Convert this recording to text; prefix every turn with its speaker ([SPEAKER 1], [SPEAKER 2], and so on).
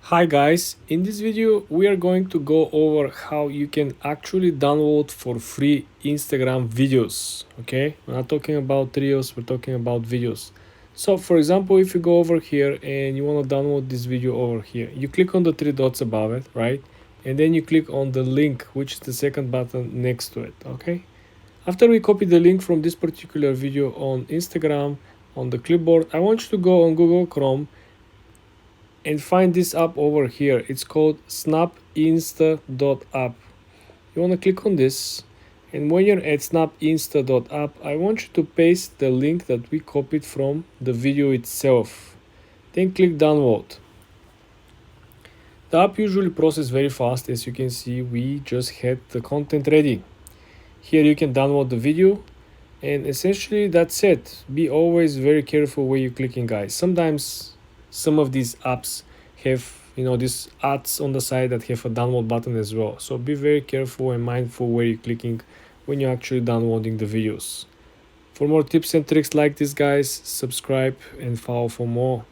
[SPEAKER 1] Hi guys, in this video we are going to go over how you can actually download for free Instagram videos. Okay, we're not talking about reels, we're talking about videos. So for example, if you go over here and you want to download this video over here, you click on the three dots above it, right? And then you click on the link, which is the second button next to it. Okay, after we copy the link from this particular video on Instagram on the clipboard, I want you to go on Google Chrome and find this app over here. It's called snapinsta.app. You want to click on this, and when you're at snapinsta.app, I want you to paste the link that we copied from the video itself. Then click download. The app usually processes very fast. As you can see, we just had the content ready. Here you can download the video, and essentially that's it. Be always very careful where you're clicking, guys. Sometimes some of these apps have these ads on the side that have a download button as well, so be very careful and mindful where you're clicking when you're actually downloading the videos. For more tips and tricks like this, guys, subscribe and follow for more.